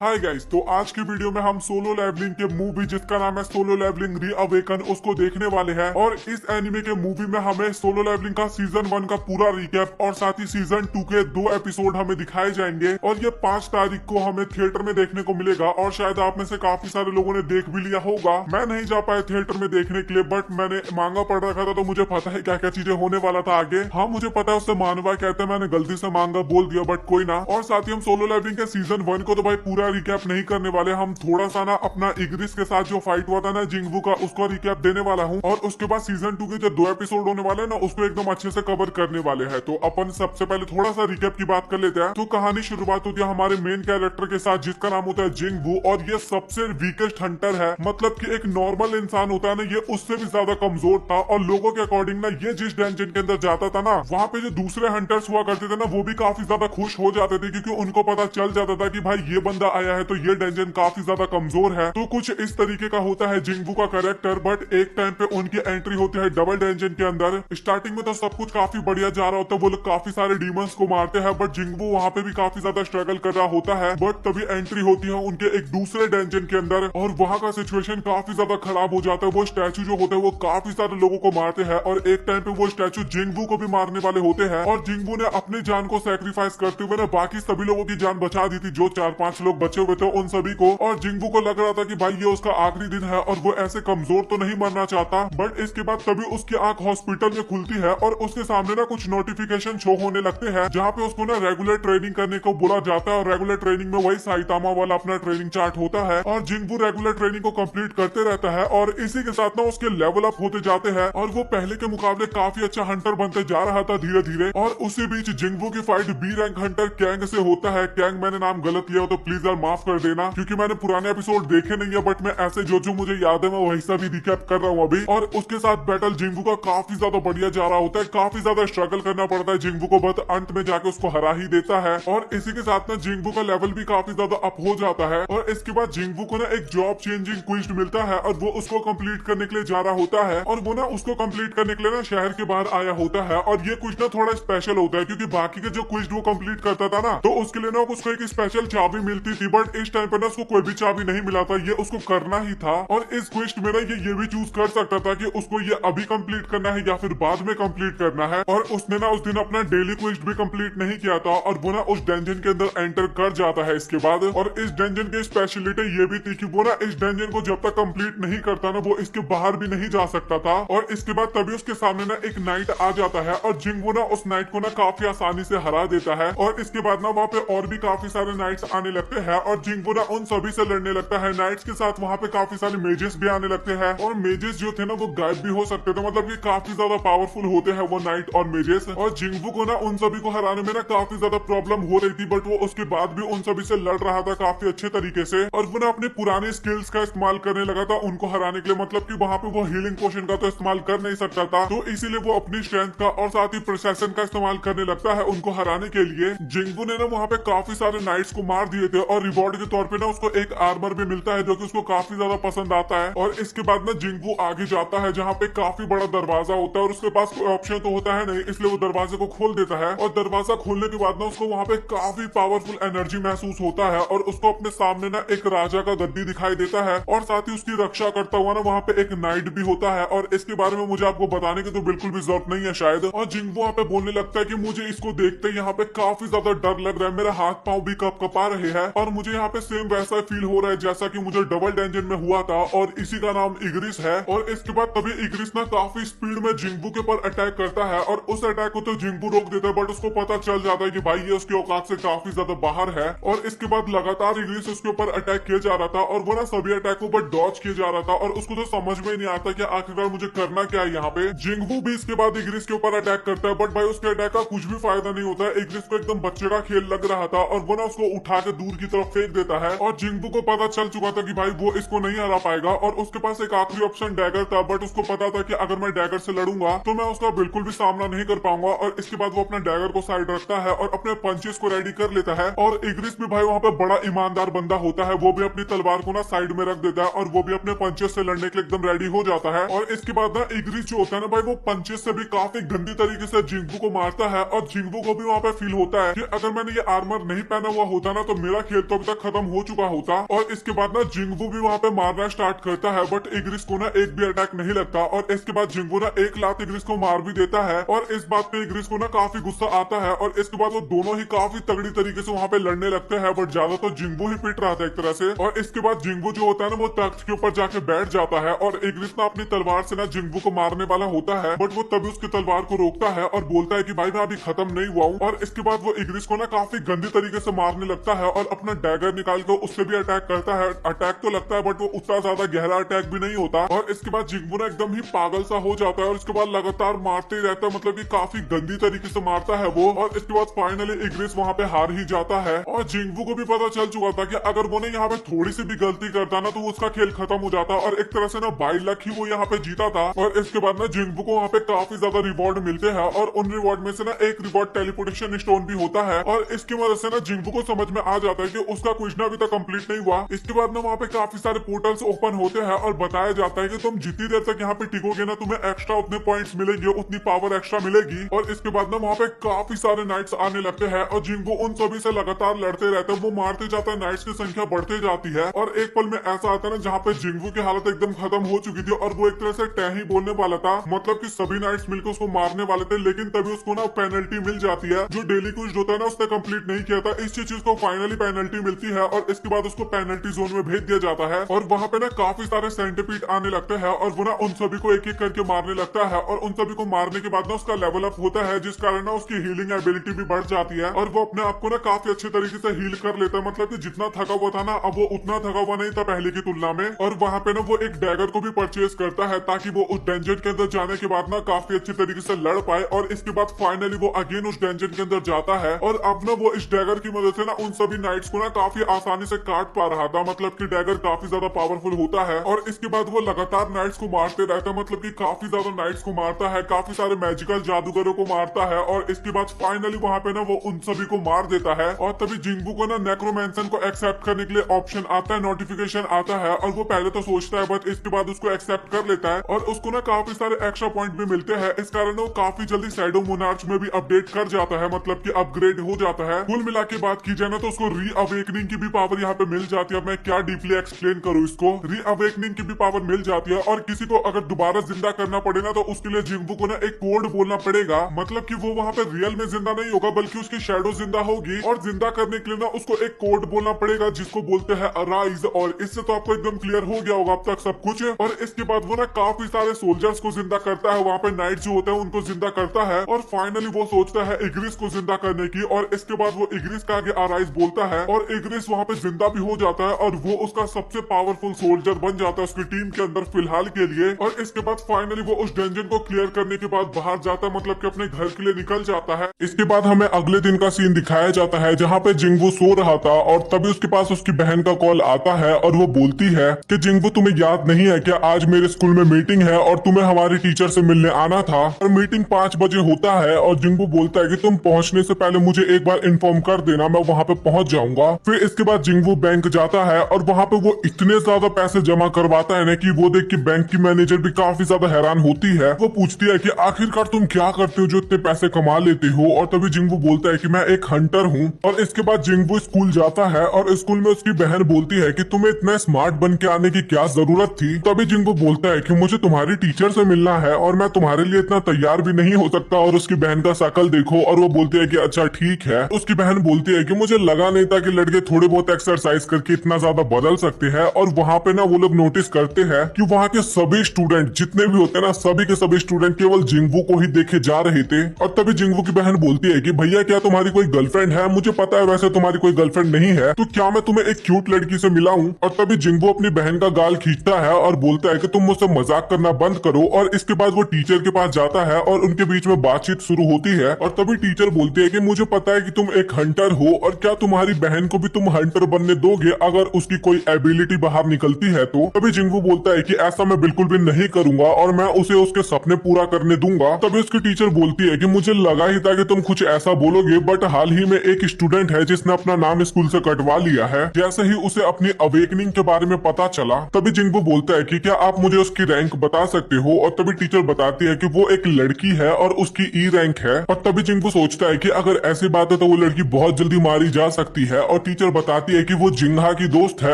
Hi guys, तो आज की वीडियो में हम सोलो लेवलिंग के मूवी जिसका नाम है सोलो लेवलिंग री अवेकन उसको देखने वाले हैं। और इस एनिमे के मूवी में हमें सोलो लेवलिंग का सीजन 1 का पूरा रिकैप और साथ ही सीजन 2 के 2 एपिसोड हमें दिखाए जाएंगे और ये 5 तारीख को हमें थिएटर में देखने को मिलेगा। और शायद आप में से काफी सारे लोगों ने देख भी लिया होगा। मैं नहीं जा पाया थिएटर में देखने के लिए, बट मैंने मांगा पढ़ रखा था तो मुझे पता है क्या क्या चीजें होने वाला था आगे। हाँ, मुझे पता है उससे मानवा कहते हैं, मैंने गलती से मांगा बोल दिया, बट कोई ना। और साथ ही हम सोलो लेवलिंग के सीजन 1 को तो भाई पूरा रिकैप नहीं करने वाले। हम थोड़ा सा ना अपना इग्रिस के साथ जो फाइट हुआ था ना जिंगवू का, उसको रिकैप देने वाला हूँ। और उसके बाद सीजन 2 के जो 2 एपिसोड होने वाले हैं ना, उसको एकदम अच्छे से कवर करने वाले हैं। तो अपन सबसे पहले थोड़ा सा रिकैप की बात कर लेते हैं। तो कहानी शुरुआत होती है हमारे मेन कैरेक्टर के साथ जिसका नाम होता है जिंगवू। और ये सबसे वीकेस्ट हंटर है, मतलब कि एक नॉर्मल इंसान होता है ना, ये उससे भी ज्यादा कमजोर था। और लोगों के अकॉर्डिंग ना, ये जिस डेंजन के अंदर जाता था ना, वहाँ पे जो दूसरे हंटर्स हुआ करते थे ना, वो भी काफी ज्यादा खुश हो जाते थे, क्योंकि उनको पता चल जाता था कि भाई ये बंदा आया है तो ये डेंजन काफी ज्यादा कमजोर है। तो कुछ इस तरीके का होता है जिंगवू का कैरेक्टर। बट एक टाइम पे उनकी एंट्री होती है डबल डेंजन के अंदर। स्टार्टिंग में तो सब कुछ काफी बढ़िया जा रहा होता है, वो लोग काफी सारे डीमंस को मारते हैं, बट जिंगवू वहाँ पे भी काफी ज्यादा स्ट्रगल कर रहा होता है। बट तभी एंट्री होती है उनके एक दूसरे डेंजन के अंदर और वहाँ का सिचुएशन काफी ज्यादा खराब हो जाता है। वो स्टैचू जो होते हैं वो काफी सारे लोगों को मारते हैं और एक टाइम पे वो स्टैचू जिंगवू को भी मारने वाले होते हैं। और जिंगवू ने अपनी जान को सैक्रिफाइस करते हुए ना बाकी सभी लोगों की जान बचा दी थी, जो 4-5 लोग बचे हुए थे उन सभी को। और जिंगवू को लग रहा था कि भाई ये उसका आखिरी दिन है और वो ऐसे कमजोर तो नहीं मरना चाहता। बट इसके बाद तभी उसकी आंख हॉस्पिटल में खुलती है और उसके सामने ना कुछ नोटिफिकेशन शो होने लगते हैं, जहाँ पे उसको ना रेगुलर ट्रेनिंग करने को बोला जाता है। और रेगुलर ट्रेनिंग में वही साइतामा वाला अपना ट्रेनिंग चार्ट होता है और जिंगवू रेगुलर ट्रेनिंग को कंप्लीट करते रहता है। और इसी के साथ ना उसके लेवल अप होते जाते हैं और वो पहले के मुकाबले काफी अच्छा हंटर बनते जा रहा था धीरे धीरे। और उसी बीच जिंगवू की fight B rank hunter Kang से होता है। कैंग मैंने नाम गलत लिया हो तो प्लीज यार माफ कर देना, क्योंकि मैंने पुराने एपिसोड देखे नहीं है, बट मैं ऐसे जो मुझे याद है मैं वही सब ही रिकैप कर रहा हूँ अभी। और उसके साथ बैटल जिंगवू का काफी ज्यादा बढ़िया जा रहा होता है, काफी ज्यादा स्ट्रगल करना पड़ता है जिंगवू को, बट अंत में जाके उसको हरा ही देता है। और इसी के साथ ना जिंगवू का लेवल भी काफी ज्यादा अप हो जाता है। और इसके बाद जिंगवू को ना एक जॉब चेंजिंग क्विस्ट मिलता है और वो उसको कंप्लीट करने के लिए जा रहा होता है। और वो ना उसको कंप्लीट करने के लिए ना शहर के बाहर आया होता है। और ये क्विस्ट ना थोड़ा स्पेशल होता है, क्योंकि बाकी के जो क्विस्ट वो कंप्लीट करता था ना, तो उसके लिए ना उसको एक स्पेशल चाबी मिलती थी। बट इस टाइम पे ना उसको कोई भी चाबी नहीं मिला था, ये उसको करना ही था। और इस क्वेस्ट में ना ये भी चूज कर सकता था कि उसको ये अभी कंप्लीट करना है या फिर बाद में कंप्लीट करना है। और उसने ना उस दिन अपना डेली क्वेस्ट भी कंप्लीट नहीं किया था और वो ना उस डेंजन के अंदर एंटर कर जाता है इसके बाद। और इस डेंजन की स्पेशलिटी ये भी थी कि वो ना इस डेंजन को जब तक कंप्लीट नहीं करता ना, वो इसके बाहर भी नहीं जा सकता था। और इसके बाद तभी उसके सामने ना एक नाइट आ जाता है और जिंगवू ना उस नाइट को ना काफी आसानी से हरा देता है। और इसके बाद ना वहाँ पे और भी काफी सारे नाइट्स आने लगते हैं और जिंगवू ना उन सभी से लड़ने लगता है। नाइट्स के साथ वहाँ पे काफी सारे मेजेस भी आने लगते हैं और मेजेस जो थे ना वो गायब भी हो सकते थे, मतलब कि काफी ज्यादा पावरफुल होते हैं वो नाइट और मेजेस। और जिंगवू को ना उन सभी को हराने में ना काफी ज्यादा प्रॉब्लम हो रही थी, बट वो उसके बाद भी उन सभी से लड़ रहा था काफी अच्छे तरीके से। और वो ना अपने पुराने स्किल्स का इस्तेमाल करने लगा था उनको हराने के लिए, मतलब कि वहाँ पे वो हीलिंग पोशन का तो इस्तेमाल कर नहीं सकता था, तो इसीलिए वो अपनी स्ट्रेंथ का और साथ ही प्रोसेशन का इस्तेमाल करने लगता है उनको हराने के लिए। जिंगवू ने ना वहाँ पे काफी सारे नाइट्स को मार दिए थे और रिवॉर्ड के तौर पे ना उसको एक आर्मर भी मिलता है, जो कि उसको काफी ज्यादा पसंद आता है। और इसके बाद ना जिंगवू आगे जाता है जहाँ पे काफी बड़ा दरवाजा होता है और उसके पास कोई ऑप्शन तो होता है नहीं, इसलिए वो दरवाजे को खोल देता है। और दरवाजा खोलने के बाद ना उसको वहाँ पे काफी पावरफुल एनर्जी महसूस होता है और उसको अपने सामने ना एक राजा का गद्दी दिखाई देता है और साथ ही उसकी रक्षा करता हुआ ना वहाँ पे एक नाइट भी होता है। और इसके बारे में मुझे आपको बताने की तो बिल्कुल भी जरूरत नहीं है शायद। और जिंगवू वहाँ पे बोलने लगता है कि मुझे इसको देखते यहाँ पे काफी ज्यादा डर लग रहा है, मेरे हाथ पांव भी कपकपा रहे हैं और मुझे यहाँ पे सेम वैसा फील हो रहा है जैसा कि मुझे डबल डेंजन में हुआ था, और इसी का नाम इग्रिस है। और इसके बाद तभी इग्रिस ना काफी स्पीड में जिंगवू के ऊपर अटैक करता है और उस अटैक को तो जिंगवू रोक देता है, बट उसको पता चल जाता है कि भाई ये उसकी औकात से काफी ज्यादा बाहर है। और इसके बाद लगातार इग्रिस उसके ऊपर अटैक किया जा रहा था और वो ना सभी अटैक को ऊपर डॉज किया जा रहा था और उसको तो समझ में ही नहीं आता कि आखिरकार मुझे करना क्या है यहाँ पे। जिंगवू भी इसके बाद इग्रिस के ऊपर अटैक करता है, बट भाई उसके अटैक का कुछ भी फायदा नहीं होता है। इग्रिस को एकदम बच्चे का खेल लग रहा था और वो ना उसको उठा के दूर की तरफ फेंक देता है। और जिंगवू को पता चल चुका था कि भाई वो इसको नहीं हरा पाएगा और उसके पास एक आखिरी ऑप्शन डैगर था, बट उसको पता था कि अगर मैं डैगर से लड़ूंगा तो मैं उसका बिल्कुल भी सामना नहीं कर पाऊंगा। और इसके बाद वो अपना डैगर को साइड रखता है और अपने पंचेस को रेडी कर लेता है। और इग्रिस भी भाई वहाँ पे बड़ा ईमानदार बंदा होता है, वो भी अपनी तलवार को ना साइड में रख देता है और वो भी अपने पंचेस से लड़ने के लिए एकदम रेडी हो जाता है। और इसके बाद ना इग्रिस जो होता है ना भाई, वो पंचेस से भी काफी गंदी तरीके से जिंगवू को मारता है और जिंगवू को भी वहाँ पे फील होता है कि अगर मैंने ये आर्मर नहीं पहना हुआ होता ना तो मेरा खेल खेल तो अभी तक खत्म हो चुका होता। और इसके बाद ना जिंगवू भी वहाँ पे मारना स्टार्ट करता है, बट इग्रिस को ना एक भी अटैक नहीं लगता। और इसके बाद जिंगवू ना एक लात इग्रिस को मार भी देता है और इस बात पे इग्रिस को ना काफी गुस्सा आता है। और इसके बाद वो दोनों ही काफी तगड़ी तरीके से वहाँ पे लड़ने लगते हैं, बट ज्यादा तो जिंगवू ही पिट रहा था एक तरह से। और इसके बाद जिंगवू जो होता है ना वो तख्त के ऊपर जाके बैठ जाता है और इग्रिस ना अपनी तलवार से ना जिंगवू को मारने वाला होता है, बट वो तभी उसकी तलवार को रोकता है और बोलता है कि भाई मैं अभी खत्म नहीं हुआ हूँ। और इसके बाद वो इग्रिस को ना काफी गंदी तरीके से मारने लगता है और अपना डैगर निकाल कर उससे भी अटैक करता है। अटैक तो लगता है बट वो उतना ज्यादा गहरा अटैक भी नहीं होता। और इसके बाद जिंगवू ना एकदम ही पागल सा हो जाता है और इसके बाद लगातार मारते ही रहता है, मतलब कि काफी गंदी तरीके से मारता है वो। और इसके बाद फाइनली इग्रिस वहाँ पे हार ही जाता है और जिंगवू को भी पता चल चुका था कि अगर वो ने यहाँ पे थोड़ी सी भी गलती करता ना तो उसका खेल खत्म हो जाता और एक तरह से ना बाई लक ही वो यहाँ पे जीता था। और इसके बाद ना जिंगवू को वहाँ पे काफी ज्यादा रिवॉर्ड मिलते हैं और उन रिवॉर्ड में से ना एक रिवॉर्ड टेलीपोर्टेशन स्टोन भी होता है। और इसकी वजह से ना जिंगवू को समझ में आ जाता है कि उसका क्वेश्चन अभी तक कंप्लीट नहीं हुआ। इसके बाद ना वहाँ पे काफी सारे पोर्टल्स ओपन होते हैं और बताया जाता है कि तुम जितनी देर तक यहाँ पे टिकोगे ना तुम्हें एक्स्ट्रा उतने पॉइंट्स मिलेंगे, उतनी पावर एक्स्ट्रा मिलेगी। और इसके बाद ना वहाँ पे काफी सारे नाइट्स आने लगते हैं और जिंगवू उन सभी से लगातार लड़ते रहते हैं। वो मारते जाता है, नाइट्स की संख्या बढ़ती जाती है और एक पल में ऐसा आता है ना जहाँ पे जिंगवू की हालत एकदम खत्म हो चुकी थी और वो एक तरह से टह ही बोलने वाला था, मतलब कि सभी नाइट्स मिलकर उसको मारने वाले थे, लेकिन तभी उसको ना पेनल्टी मिल जाती है। जो डेली क्वेस्ट होता है ना उसने कंप्लीट नहीं किया था, इस चीज को फाइनली पेनल्टी मिलती है और इसके बाद उसको पेनल्टी जोन में भेज दिया जाता है। और वहाँ पे ना काफी सारे सेंटीपीड आने लगते हैं और वो ना उन सभी को एक एक करके मारने लगता है और उन सभी को मारने के बाद ना उसका लेवल अप होता है, जिस कारण ना उसकी हीलिंग एबिलिटी भी बढ़ जाती है और वो अपने आप को ना काफी अच्छे तरीके से हील कर लेता है। मतलब कि जितना थका हुआ था ना अब वो उतना थका हुआ नहीं था पहले की तुलना में। और वहाँ पे ना वो एक डैगर को भी परचेज करता है ताकि वो उस डेंजन के अंदर जाने के बाद ना काफी अच्छे तरीके से लड़ पाए। और इसके बाद फाइनली वो अगेन उस डेंजन के अंदर जाता है और अब ना वो इस डैगर की मदद से ना उन सभी नाइट्स को ना काफी आसानी से काट पा रहा था, मतलब कि डैगर काफी ज्यादा पावरफुल होता है। और इसके बाद वो लगातार नाइट्स को मारते रहता है, मतलब कि काफी ज्यादा नाइट्स को मारता है, काफी सारे मैजिकल जादूगरों को मारता है और इसके बाद फाइनली वहाँ पे ना वो उन सभी को मार देता है। और तभी जिंगवू को ना नेक्रोमैंसन को एक्सेप्ट करने के लिए ऑप्शन आता है, नोटिफिकेशन आता है और वो पहले तो सोचता है बट इसके बाद उसको एक्सेप्ट कर लेता है और उसको ना काफी सारे एक्स्ट्रा पॉइंट भी मिलते हैं। इस कारण वो काफी जल्दी शैडो मोनार्च में भी अपडेट कर जाता है, मतलब कि अपग्रेड हो जाता है। कुल मिला के बात की जाए ना तो उसको री अवेकनिंग की भी पावर यहाँ पे मिल जाती है। मैं क्या डीपली एक्सप्लेन करूँ इसको, री अवेकनिंग की भी पावर मिल जाती है और किसी को अगर दोबारा जिंदा करना पड़े ना तो उसके लिए जिंगवू को ना एक कोड बोलना पड़ेगा, मतलब कि वो वहाँ पे रियल में जिंदा नहीं होगा बल्कि उसकी शैडो जिंदा होगी और जिंदा करने के लिए ना उसको एक कोड बोलना पड़ेगा जिसको बोलते हैं अराइज। और इससे तो आपको एकदम क्लियर हो गया होगा अब तक सब कुछ। और इसके बाद वो ना काफी सारे सोल्जर्स को जिंदा करता है, वहाँ पे नाइट जो होते हैं उनको जिंदा करता है और फाइनली वो सोचता है इग्रिस को जिंदा करने की। और इसके बाद वो इग्रिस का आगे अराइज बोलता है और इग्रिस वहाँ पे जिंदा भी हो जाता है और वो उसका सबसे पावरफुल सोल्जर बन जाता है उसकी टीम के अंदर फिलहाल के लिए। और इसके बाद फाइनली वो उस डेंजन को क्लियर करने के बाद बाहर जाता है, मतलब कि अपने घर के लिए निकल जाता है। इसके बाद हमें अगले दिन का सीन दिखाया जाता है जहाँ पे जिंगवू सो रहा था और तभी उसके पास उसकी बहन का कॉल आता है और वो बोलती है कि जिंगवू तुम्हें याद नहीं है क्या आज मेरे स्कूल में मीटिंग है और तुम्हें हमारे टीचर से मिलने आना था और मीटिंग 5 बजे होता है। और जिंगवू बोलता है कि तुम पहुंचने से पहले मुझे एक बार इन्फॉर्म कर देना, मैं वहाँ पे पहुंच जाऊंगा। फिर इसके बाद जिंगवू बैंक जाता है और वहाँ पे वो इतने ज्यादा पैसे जमा करवाता है ना कि वो देख के बैंक की मैनेजर भी काफी ज्यादा हैरान होती है। वो पूछती है कि आखिरकार तुम क्या करते हो जो इतने पैसे कमा लेते हो। और तभी जिंगवू बोलता है कि मैं एक हंटर हूँ। और इसके बाद जिंगवू स्कूल जाता है और स्कूल में उसकी बहन बोलती है कि तुम्हें इतना स्मार्ट बन के आने की क्या जरूरत थी। तभी जिंगवू बोलता है कि मुझे तुम्हारी टीचर से मिलना है और मैं तुम्हारे लिए इतना तैयार भी नहीं हो सकता। और उसकी बहन का शकल देखो और वो बोलती है कि अच्छा ठीक है। उसकी बहन बोलती है कि मुझे लगा नहीं था कि लड़के थोड़े बहुत एक्सरसाइज करके इतना ज्यादा बदल सकते हैं। और वहाँ पे ना वो लोग नोटिस करते हैं कि वहाँ के सभी स्टूडेंट जितने भी होते हैं ना सभी के सभी स्टूडेंट केवल जिंगवू को ही देखे जा रहे थे। और तभी जिंगवू की बहन बोलती है कि भैया क्या तुम्हारी कोई गर्लफ्रेंड है? मुझे पता है वैसे तुम्हारी कोई गर्लफ्रेंड नहीं है, तो क्या मैं तुम्हें एक क्यूट लड़की से मिलाऊं? और तभी जिंगवू अपनी बहन का गाल खींचता है और बोलता है कि तुम मुझसे मजाक करना बंद करो। और इसके बाद वो टीचर के पास जाता है और उनके बीच में बातचीत शुरू होती है। और तभी टीचर बोलती है कि मुझे पता है कि तुम एक हंटर हो और क्या तुम्हारी बहन को भी तुम हंटर बनने दोगे अगर उसकी कोई एबिलिटी बाहर निकलती है तो? तभी जिंगवू बोलता है कि ऐसा मैं बिल्कुल भी नहीं करूंगा और मैं उसे उसके सपने पूरा करने दूंगा। तभी उसकी टीचर बोलती है कि मुझे लगा ही था कि तुम कुछ ऐसा बोलोगे, बट हाल ही में एक स्टूडेंट है जिसने अपना नाम स्कूल से कटवा लिया है। जैसे ही उसे अपनी अवेकनिंग के बारे में पता चला तभी जिंगवू बोलता है कि क्या आप मुझे उसकी रैंक बता सकते हो? और तभी टीचर बताती है कि वो एक लड़की है और उसकी ई रैंक है। और तभी जिंगवू सोचता है कि अगर ऐसी बात है तो वो लड़की बहुत जल्दी मारी जा सकती है और टीचर बताती है कि वो जिंगहा की दोस्त है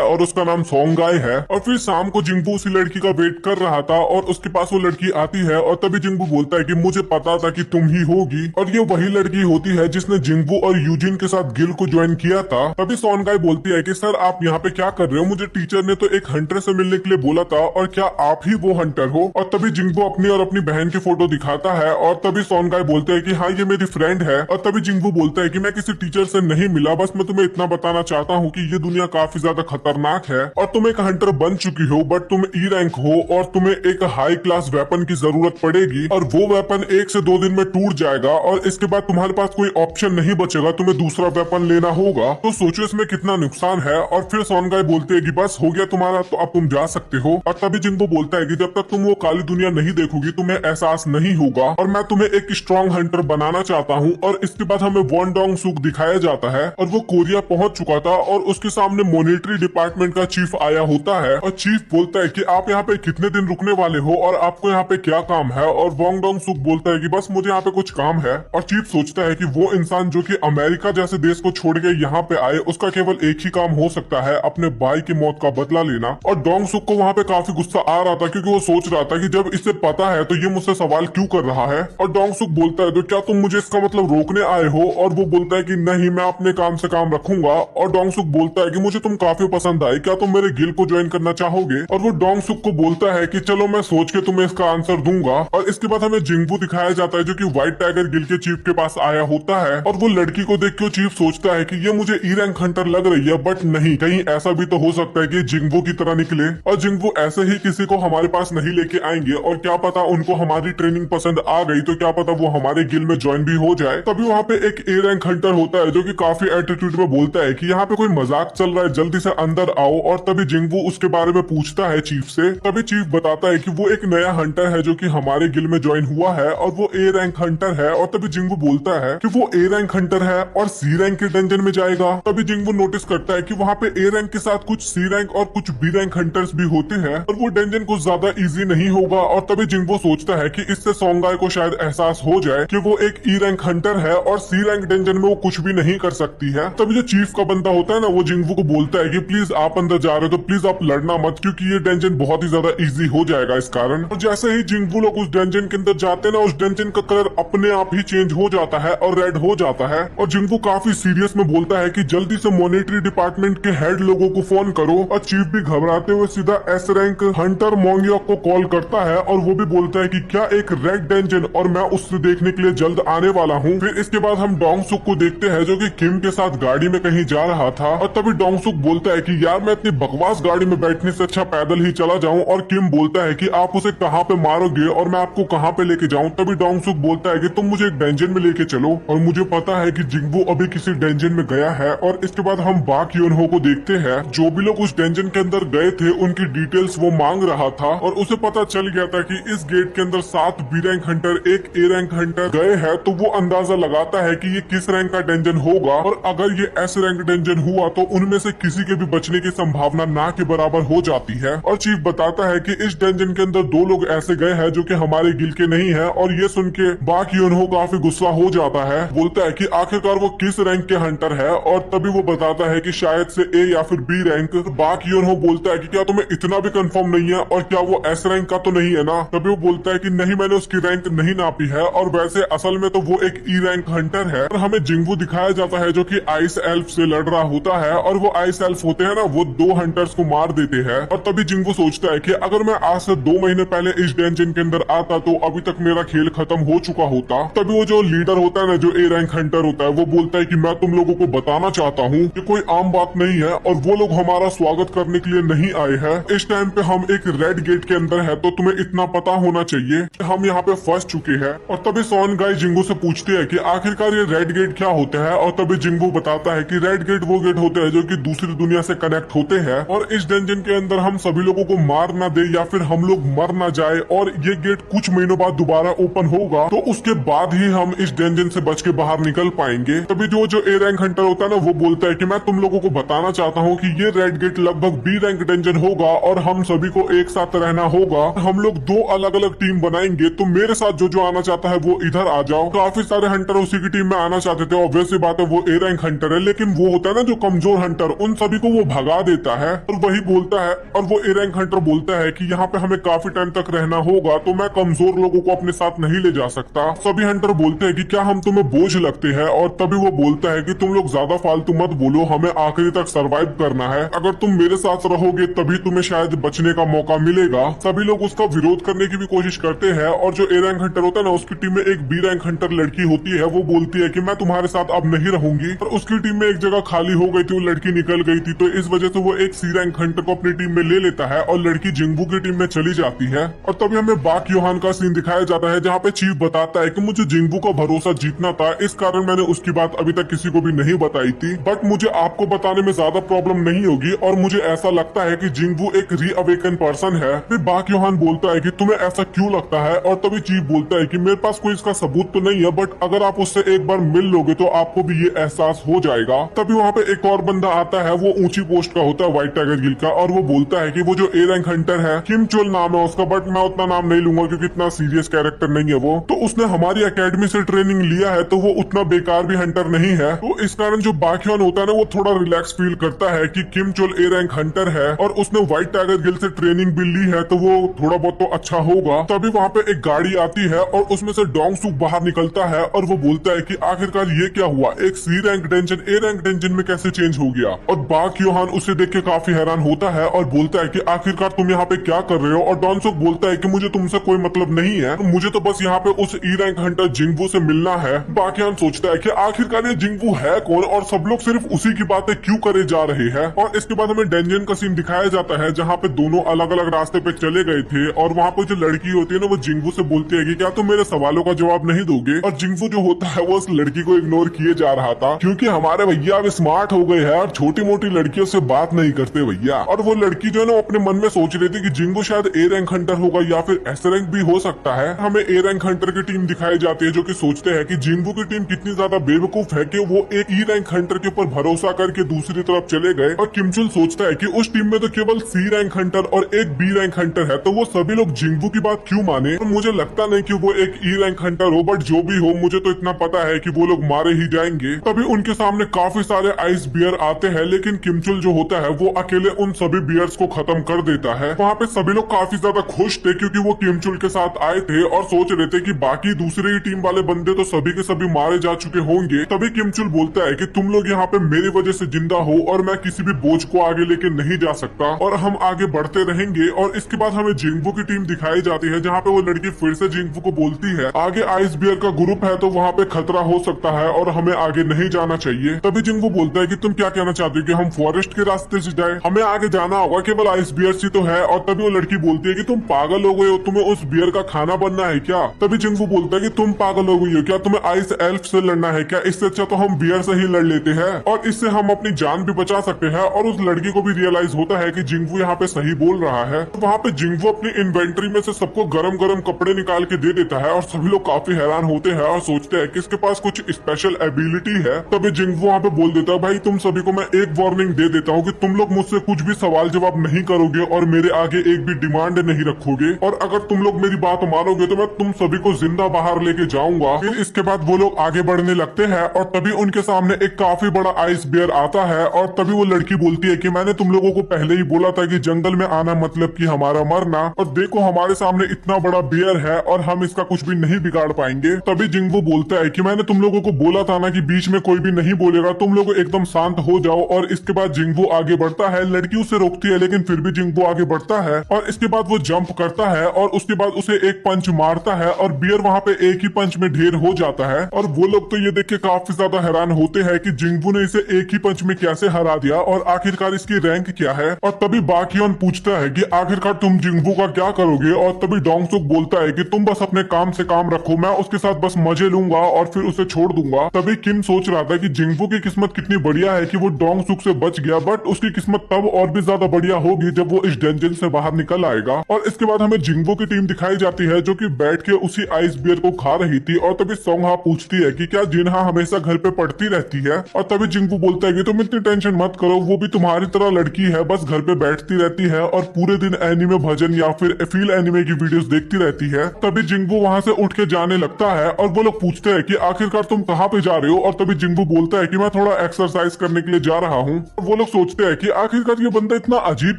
और उसका नाम सोंगाई है। और फिर शाम को जिंगबू उसी लड़की का वेट कर रहा था और उसके पास वो लड़की आती है और तभी जिंगबू बोलता है कि मुझे पता था कि तुम ही होगी, और ये वही लड़की होती है जिसने जिंगबू और यूजिन के साथ गिल को ज्वाइन किया था। तभी सोनगाई बोलती है कि सर आप यहाँ पे क्या कर रहे हो, मुझे टीचर ने तो एक हंटर से मिलने के लिए बोला था, और क्या आप ही वो हंटर हो? और तभी जिंगबू अपनी और अपनी बहन की फोटो दिखाता है और तभी सोनगाई बोलते हैं कि हाँ ये मेरी फ्रेंड है। और तभी जिंगबू बोलता है कि मैं किसी टीचर से नहीं मिला, बस मैं तुम्हें इतना बताना चाहता हूँ कि ये दुनिया काफी ज्यादा खतरनाक है और तुम एक हंटर बन चुकी हो, बट तुम ई रैंक हो और तुम्हें एक हाई क्लास वेपन की जरूरत पड़ेगी, और वो वेपन 1 से 2 दिन में टूट जाएगा और इसके बाद तुम्हारे पास कोई ऑप्शन नहीं बचेगा, तुम्हें दूसरा वेपन लेना होगा। तो सोचो इसमें कितना नुकसान है। और फिर सोनगाई बोलते है कि बस हो गया तुम्हारा, तो अब तुम जा सकते हो। और तभी जिंगबू बोलता है कि जब तक तुम वो काली दुनिया नहीं देखोगी तुम्हें एहसास नहीं होगा, और मैं तुम्हें एक स्ट्रॉन्ग हंटर बनाना चाहता हूँ। और इसके बाद हमें वॉन डोंग सुक दिखाया जाता है और वो कोरिया पहुंच चुका था और उसके सामने मॉनिटरी डिपार्टमेंट का चीफ आया होता है। और चीफ बोलता है कि आप यहाँ पे कितने दिन रुकने वाले हो और आपको यहाँ पे क्या काम है? और वॉन्ग डोंग सुक बोलता है कि बस मुझे यहाँ पे कुछ काम है। और चीफ सोचता है कि वो इंसान जो कि अमेरिका जैसे देश को छोड़ के यहाँ पे आए, उसका केवल एक ही काम हो सकता है, अपने भाई की मौत का बदला लेना। और डोंग सुक को वहाँ पे काफी गुस्सा आ रहा था क्योंकि वो सोच रहा था कि जब इसे पता है तो ये मुझसे सवाल क्यों कर रहा है। और डोंग सुक बोलता है तो क्या तुम मुझे इसका मतलब रोकने आए हो? और वो बोलता है कि नहीं, मैं अपने काम से काम रखूंगा। और डोंग सुक बोलता है कि मुझे तुम काफी पसंद आए, क्या तुम मेरे गिल को ज्वाइन करना चाहोगे? और वो डोंग सुक को बोलता है कि चलो मैं सोच के तुम्हें इसका आंसर दूंगा। और इसके बाद हमें जिंगबू दिखाया जाता है जो कि व्हाइट टाइगर गिल के चीफ के पास आया होता है। और वो लड़की को देख के चीफ सोचता है कि ये मुझे ई रैंक हंटर लग रही है, बट नहीं, कहीं ऐसा भी तो हो सकता है कि जिंगबू की तरह निकले और जिंगबू ऐसे ही किसी को हमारे पास नहीं लेके आएंगे, और क्या पता उनको हमारी ट्रेनिंग पसंद आ गई तो क्या पता वो हमारे गिल में ज्वाइन भी हो जाए। तभी वहाँ पे एक ए रैंक हंटर होता है जो कि काफी एटीट्यूड में बोलता है कि यहाँ पे कोई मजाक चल रहा है, जल्दी से अंदर आओ। और तभी जिंगबू उसके बारे में पूछता है चीफ से। तभी चीफ बताता है कि वो एक नया हंटर है जो कि हमारे गिल में ज्वाइन हुआ है और वो ए रैंक हंटर है। और तभी जिंगबू बोलता है कि वो ए रैंक हंटर है और सी रैंक के डंजन में जाएगा। तभी जिंगबू नोटिस करता है कि वहाँ पे ए रैंक के साथ कुछ सी रैंक और कुछ बी रैंक हंटर्स भी होते हैं और वो डंजन कुछ ज्यादा इजी नहीं होगा। और तभी जिंगबू सोचता है कि इससे सोंगाई को शायद एहसास हो जाए कि वो एक ई रैंक हंटर है और सी रैंक डंजन में वो कुछ भी नहीं कर सकती है। तभी जो चीफ का बंदा होता है ना, वो जिंगबू को बोलता है कि प्लीज आप अंदर जा रहे हो तो प्लीज आप लड़ना मत, क्योंकि ये डंजन बहुत ही ज्यादा इजी हो जाएगा इस कारण। और जैसे ही जिंगबू लोग उस डंजन के अंदर जाते हैं ना, उस डंजन का कलर अपने आप ही चेंज हो जाता है और रेड हो जाता है। और जिंगबू काफी सीरियस में बोलता है कि जल्दी से मॉनिटरी डिपार्टमेंट के हेड लोगों को फोन करो। और चीफ भी घबराते हुए सीधा एस रैंक हंटर मोंगियोक को कॉल करता है और वो भी बोलता है कि क्या एक रेड डंजन, और मैं उससे देखने के लिए जल्द आने वाला हूँ। फिर इसके बाद हम डोंग सुक को देखते हैं जो कि किम के साथ गाड़ी में कहीं जा रहा था। और तभी डोंग सुक बोलता है कि यार मैं इतनी बकवास गाड़ी में बैठने से अच्छा पैदल ही चला जाऊं। और किम बोलता है कि आप उसे कहाँ पे मारोगे और मैं आपको कहाँ पे लेके जाऊं। तभी डोंग सुक बोलता है कि तुम मुझे एक डंजन में लेके चलो, और मुझे पता है कि जिंगबू अभी किसी डंजन में गया है। और इसके बाद हम बाक योनहो को देखते हैं, जो भी लोग उस डंजन के अंदर गए थे उनकी डिटेल्स वो मांग रहा था और उसे पता चल गया था कि इस गेट के अंदर 7 बी रैंक हंटर, एक ए रैंक हंटर गए हैं। तो वो अंदाजा लगाता है कि ये किस रैंक का डंजन होगा, और अगर ये एस रैंक डंजन हुआ तो उनमें से किसी के भी बचने की संभावना ना के बराबर हो जाती है। और चीफ बताता है कि इस डंजन के अंदर 2 लोग ऐसे गए हैं जो कि हमारे गिल के नहीं है। और ये सुन के बाक योनहो काफी गुस्सा हो जाता है, बोलता है कि आखिरकार वो किस रैंक के हंटर है। और तभी वो बताता है कि शायद से ए या फिर बी रैंक। बाक योनहो बोलता है कि क्या तुम्हें इतना भी कंफर्म नहीं है, और क्या वो एस रैंक का तो नहीं है ना? तभी वो बोलता है कि नहीं, मैंने उसकी रैंक नहीं नापी है, और वैसे असल में तो वो एक ई रैंक हंटर है। और हमें जिंगबू दिखाया जाता है जो कि आइस एल्फ से लड़ रहा होता है, और वो आइस एल्फ होते हैं ना, वो 2 हंटर्स को मार देते हैं। और तभी जिंगबू सोचता है कि अगर मैं आज से 2 महीने पहले इस डंजन के अंदर आता तो अभी तक मेरा खेल खत्म हो चुका होता। तभी वो जो लीडर होता है ना, जो ए रैंक हंटर होता है, वो बोलता है कि मैं तुम लोगों को बताना चाहता हूँ कि कोई आम बात नहीं है और वो लोग हमारा स्वागत करने के लिए नहीं आए हैं। इस टाइम पे हम एक रेड गेट के अंदर है, तो तुम्हें इतना पता होना चाहिए कि हम यहाँ पे फंस चुके हैं। और तभी सोनगाई जिंगू से पूछती है कि आखिरकार ये रेड गेट क्या होता है। और तभी जिंगू बताता है कि रेड गेट वो गेट होते हैं जो कि दूसरी दुनिया से कनेक्ट होते हैं, और इस डंजन के अंदर हम सभी लोगों को मार ना दे या फिर हम लोग मर ना जाए, और ये गेट कुछ महीनों बाद दोबारा ओपन होगा, तो उसके बाद ही हम इस डंजन से बच के बाहर निकल पाएंगे। तभी जो ए रैंक हंटर होता है ना, वो बोलता है कि मैं तुम लोगों को बताना चाहता हूँ कि ये रेड गेट लगभग बी रैंक डंजन होगा और हम सभी को एक साथ रहना होगा। हम लोग 2 अलग अलग टीम बनाएंगे, तो मेरे साथ जो आना चाहता है वो इधर आ जाओ। काफी सारे हंटर उसी की टीम में आना चाहते थे, ऑब्वियस सी बात है वो ए रैंक हंटर है, लेकिन टीम वो होता है ना जो कमजोर हंटर, उन सभी को वो भगा देता है और वही बोलता है, और वो ए रैंक हंटर बोलता है कि यहाँ पे हमें काफी टाइम तक रहना होगा, तो मैं कमजोर लोगों को अपने साथ नहीं ले जा सकता। सभी हंटर बोलते हैं कि क्या हम तुम्हें बोझ लगते हैं, और तभी वो बोलता है कि तुम लोग ज्यादा फालतू मत बोलो, हमें आखिरी तक सरवाइव करना है, अगर तुम मेरे साथ रहोगे तभी तुम्हें शायद बचने का मौका मिलेगा। सभी लोग उसका विरोध करने की भी कोशिश करते हैं, और जो ए रैंक हंटर होता है ना, उसकी टीम में एक बी रैंक हंटर लड़की होती है, वो बोलती है कि मैं तुम्हारे साथ अब नहीं रहूंगी, और उसकी टीम में एक जगह खाली हो गई थी, वो लड़की निकल गई थी, तो इस वजह से वो एक सी रैंक हंटर को अपनी टीम में ले लेता है और लड़की जिंगबू की टीम में चली जाती है। और तभी हमें बाक योहान का सीन दिखाया जाता है, जहाँ पे चीफ बताता है कि मुझे जिंगबू का भरोसा जीतना था, इस कारण मैंने उसकी बात अभी तक किसी को भी नहीं बताई थी, बट मुझे आपको बताने में ज्यादा प्रॉब्लम नहीं होगी, और मुझे ऐसा लगता है कि जिंगबू एक रीअवेकन पर्सन है। फिर बाक योहान बोलता है कि तुम्हें ऐसा क्यों लगता है, और तभी चीफ बोलता है कि मेरे पास कोई इसका सबूत तो नहीं है, बट अगर आप उससे एक बार मिल लोगे तो आपको भी ये एहसास हो जाएगा। तभी वहाँ पे एक और बंदा आता है, वो ऊंची पोस्ट का होता है व्हाइट टाइगर गिल का, और वो बोलता है कि वो जो ए रैंक हंटर है, किम चोल नाम है उसका, बट मैं उतना नाम नहीं लूंगा क्योंकि इतना सीरियस कैरेक्टर नहीं है वो, तो उसने हमारी एकेडमी से ट्रेनिंग लिया है, तो वो उतना बेकार भी हंटर नहीं है। तो इस कारण जो बाकयोन होता है ना, वो थोड़ा रिलैक्स फील करता है कि किम चोल ए रैंक हंटर है और उसने व्हाइट टाइगर गिल से ट्रेनिंग भी ली है, तो वो थोड़ा बहुत तो अच्छा होगा। तभी वहाँ पे एक गाड़ी आती है और उसमें से डोंग सुक बाहर निकलता है, और वो बोलता है कि आखिरकार ये क्या हुआ, एक सी rank dungeon A rank dungeon में कैसे चेंज हो गया। और बाक योहान उसे देख के काफी हैरान होता है और बोलता है कि आखिरकार तुम यहाँ पे क्या कर रहे हो, और डॉन सुक बोलता है कि मुझे तुमसे कोई मतलब नहीं है, मुझे तो बस यहाँ पे उस ई रैंक हंटर जिंगबू से मिलना है। बाकयोन सोचता है कि आखिरकार ये जिंगबू है कौन, और सब लोग सिर्फ उसी की बातें क्यों करे जा रहे हैं। और इसके बाद हमें डेंजन का सीन दिखाया जाता है, जहाँ पे दोनों अलग अलग रास्ते पे चले गए थे, और वहाँ पे जो लड़की होती है ना, वो जिंगबू से बोलती है कि क्या तुम मेरे सवालों का जवाब नहीं दोगे, और जिंगबू जो होता है वो उस लड़की को इग्नोर किए जा रहा था, क्योंकि हमारे भैया अब स्मार्ट हो गए हैं और छोटी मोटी लड़कियों से बात नहीं करते भैया। और वो लड़की जो है ना, अपने मन में सोच रही थी कि जिंगबू शायद ए रैंक हंटर होगा या फिर एस रैंक भी हो सकता है। हमें ए रैंक हंटर की टीम दिखाई जाती है, जो कि सोचते हैं कि जिंगबू की टीम कितनी ज्यादा बेवकूफ है कि वो एक ई रैंक हंटर के ऊपर भरोसा करके दूसरी तरफ चले गए। और किमचुल सोचता है कि उस टीम में तो केवल सी रैंक हंटर और एक बी रैंक हंटर है, तो वो सभी लोग जिंगबू की बात क्यों माने। और मुझे लगता नहीं कि वो एक ई रैंक हंटर हो, बट जो भी हो, मुझे तो इतना पता है कि वो लोग मारे ही जाएंगे। तभी उनके सामने काफी सारे आइस बियर आते हैं, लेकिन किमचुल जो होता है वो अकेले उन सभी बियर्स को खत्म कर देता है। वहाँ पे सभी लोग काफी ज्यादा खुश थे, क्योंकि वो किमचुल के साथ आए थे और सोच रहे थे कि बाकी दूसरे टीम वाले बंदे तो सभी के सभी मारे जा चुके होंगे। तभी किमचुल बोलता है कि तुम लोग यहाँ पे मेरी वजह से जिंदा हो, और मैं किसी भी बोझ को आगे लेके नहीं जा सकता, और हम आगे बढ़ते रहेंगे। और इसके बाद हमें जिंगबू की टीम दिखाई जाती है, जहाँ पे वो लड़की फिर से जिंगबू को बोलती है आगे आइस बियर का ग्रुप है, तो वहाँ पे खतरा हो सकता है और हमें आगे नहीं जाना चाहिए। तभी जिंगबू बोलता है कि तुम क्या कहना चाहते हो कि हम फॉरेस्ट के रास्ते से जाए, हमें आगे जाना होगा, केवल आइस बियर ही तो है। और तभी वो लड़की बोलती है कि तुम पागल हो गए हो, तुम्हें उस बियर का खाना बनना है क्या। तभी जिंगबू बोलता है कि तुम पागल हो गई हो क्या, तुम्हें आइस एल्फ से लड़ना है क्या, इससे अच्छा तो हम बियर से ही लड़ लेते हैं, और इससे हम अपनी जान भी बचा सकते हैं। और उस लड़की को भी रियलाइज होता है कि जिंगबू यहाँ पे सही बोल रहा है। तो वहाँ पे जिंगबू अपनी इन्वेंट्री में से सबको गरम गरम कपड़े निकाल के दे देता है, और सभी लोग काफी हैरान होते हैं और सोचते हैं कि इसके पास कुछ स्पेशल एबिलिटी है। तभी जिंगबू वहाँ पे बोल देता है भाई तुम सभी को मैं एक वार्निंग दे देता हूँ कि तुम लोग मुझसे कुछ भी सवाल जवाब नहीं करोगे और मेरे आगे एक भी डिमांड नहीं रखोगे, और अगर तुम लोग मेरी बात मानोगे तो मैं तुम सभी को जिंदा बाहर लेके जाऊंगा। फिर इसके बाद वो लोग आगे बढ़ने लगते हैं, और तभी उनके सामने एक काफी बड़ा आइस बियर आता है। और तभी वो लड़की बोलती है कि मैंने तुम लोगों को पहले ही बोला था कि जंगल में आना मतलब कि हमारा मरना, और देखो हमारे सामने इतना बड़ा बियर है और हम इसका कुछ भी नहीं बिगाड़ पाएंगे। तभी जिंगबू बोलता है कि मैंने तुम लोगों को बोला था ना कि बीच में कोई भी नहीं बोलेगा, तुम लोग एकदम शांत हो जाओ। और इसके बाद जिंगबू आगे बढ़ता है, लड़की उसे रोकती है, लेकिन फिर भी जिंगबू आगे बढ़ता है, और इसके बाद वो जंप करता है, और उसके बाद उसे एक पंच मारता है, और बियर वहाँ पे एक ही पंच में ढेर हो जाता है। और वो लोग तो ये देख के काफी ज्यादा हैरान होते हैं कि जिंगबू ने इसे एक ही पंच में कैसे हरा दिया, और आखिरकार इसकी रैंक क्या है। और तभी बाकयोन पूछता है कि आखिरकार तुम जिंगबू का क्या करोगे, और तभी डोंगसुक बोलता है कि तुम बस अपने काम से काम रखो, मैं उसके साथ बस मजे लूंगा और फिर उसे छोड़ दूंगा। तभी किम सोच रहा था कि जिंगबू की किस्मत कितनी बढ़िया है कि वो डोंगसुक से बच गया, बट उसकी किस्मत तब और भी ज्यादा बढ़िया होगी जब वो इस डेंजन से बाहर निकल आएगा। और इसके बाद हमें जिंगबू की टीम दिखाई जाती है, जो कि बैठ के उसी आइस बियर को खा रही थी। और तभी सोंगहा पूछती है कि क्या जिन्हा हमेशा घर पे पढ़ती रहती है, और तभी जिंगबू बोलता है कि तुम इतनी टेंशन मत करो, वो भी तुम्हारी तरह लड़की है, बस घर पे बैठती रहती है और पूरे दिन एनिमे भजन या फिर फील एनिमे की वीडियोस देखती रहती है। तभी जिंगबू वहाँ से उठ के जाने लगता है, और वो लोग पूछते हैं कि आखिरकार तुम कहाँ पे जा रहे हो, और तभी जिंगबू बोलता है कि मैं थोड़ा एक्सरसाइज करने के लिए जा रहा हूँ। वो लोग सोचते हैं कि आखिरकार ये बंदा इतना अजीब